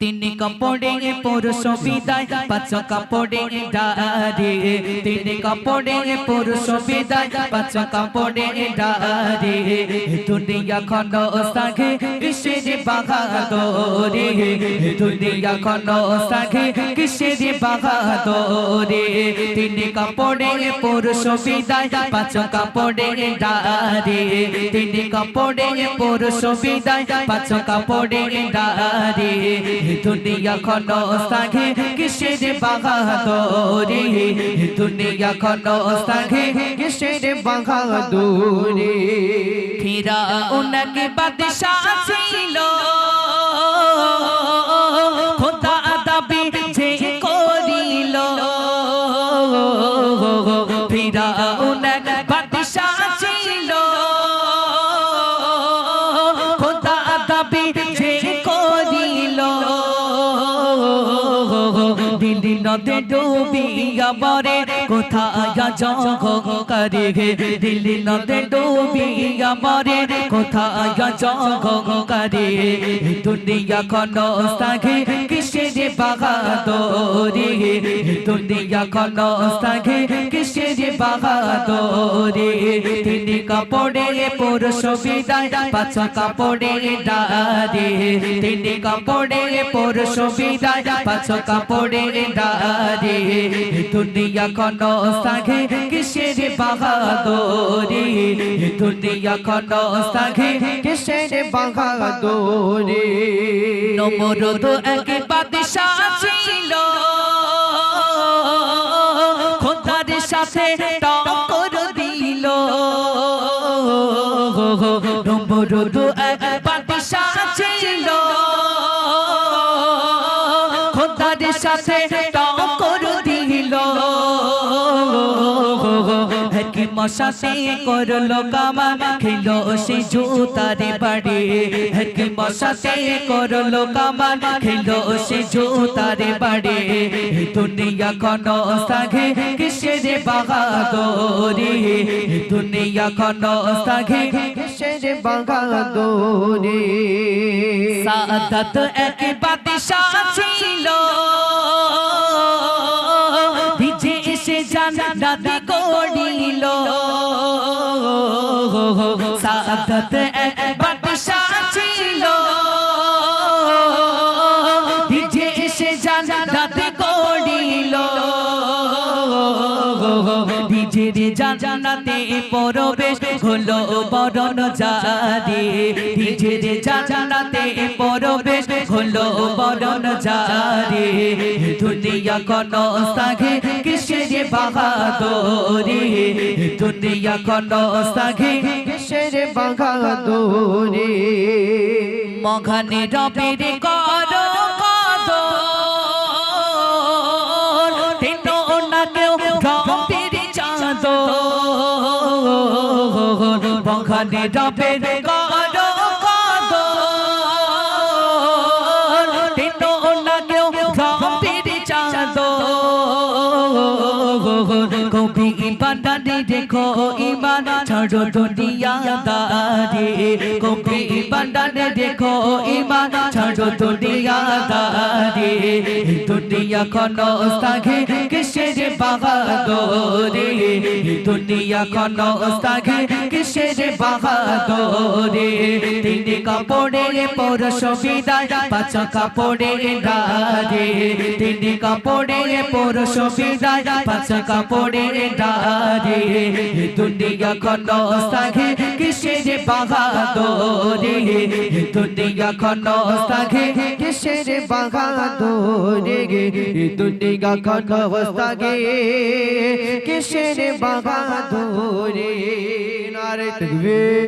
তিন কাপড়ে পুরুষ বিদায় পাঁচ কাপড়ে ডারে তিন কাপড়ে পুরুষ বিদায় পাঁচ কাপড়ে ডারে দুনিয়া খন সাগে কিসের বাহাদুরে দুনিয়া খন সাগে কিসের বাহাদুরে তিন কাপড়ে পুরুষ বিদায় পাঁচ কাপড়ে ডারে তিন কাপড়ে পুরুষ বিদায় পাঁচ কাপড়ে ডারে দুনিয়া খন সাগে কিসের বাহাদুরে দুনিয়া খন সাগে কিসের বাহাদুরে ফিরাউন के बादशाह ছিল খোদা দাবি যে করিল ফিরাউন বাদশাহ ছিল খোদা দাবি যে করিল দিল্লি নদে ডুবিয়া মরে কোথায় জগ করে দিল্লি নদে ডুবিয়া মরে কোথায় জগ করে দুনিয়া খন সাগে কিসের বাহাদুরে দুনিয়া খন সাগে কিসের বাহাদুরে তিন কাপড়ে পুরুষ বিদায় পাঁচ কাপড়ে ডারে তিন কাপড়ে পুরুষ বিদায় পাঁচ কাপড়ে ডারে দুনিয়া খন সাগে কিসের বাহাদুরে দুনিয়া খন সাগে কিসের বাহাদুরে নমরুদ এক বাদশাহ ছিল খোদার সাথে টক্কর দিল নমরুদ এক বাদশাহ ছিল খোদার সাথে টক্কর দিল কি মশাতে করলো কামান খেলো সে জুতারে বাড়ি কি মশাতে করলো কামান খেলো সে জুতারে বাড়ি দুনিয়া খন সাগে কিসের বাহাদুরে দুনিয়া খন সাগে কিসের বাহাদুরে সাদাত এক বাদশাহ ছিল ভিজে এসে জান্নাত গড়িল সাদাত এক বাদশাহ ছিল ভিজে এসে জান্নাত গড়িল ভিজের জান্নাতে প্রবেশ হলো বরণ জারি ভিজের জান্নাতে প্রবেশ হলো বরণ জারি দুনিয়া খন সাগে কিসের বাহাদুরে দুনিয়া খন সাগে কিসের বাহাদুরে মঘানে রবের কর কদর তেন না কেউ রবের চাঁদর মঘানে রবের কর কদর তেন না কেউ রবের চাঁদর কবি বান্দানে দেখো ইমান ছাড়ো দুনিয়াদারি কবি বান্দানে দেখো ইমান ছাড়ো দুনিয়াদারি দুনিয়া খন সাগে কিসের বাহাদুরে দুনিয়া খন সাগে কিসের বাহাদুরে তিন কাপড়ে পুরুষ বিদায় পাঁচ কাপড়ে ডারে তিন কাপড়ে পুরুষ বিদায় পাঁচ কাপড়ে ডারে দুনিয়া খন সাগে কিসের বাহাদুরে দুনিয়া খন সাগে কিসের বাহাদুরে দুনিয়া খন সাগে কিসের বাহাদুরে নারে তকবীর।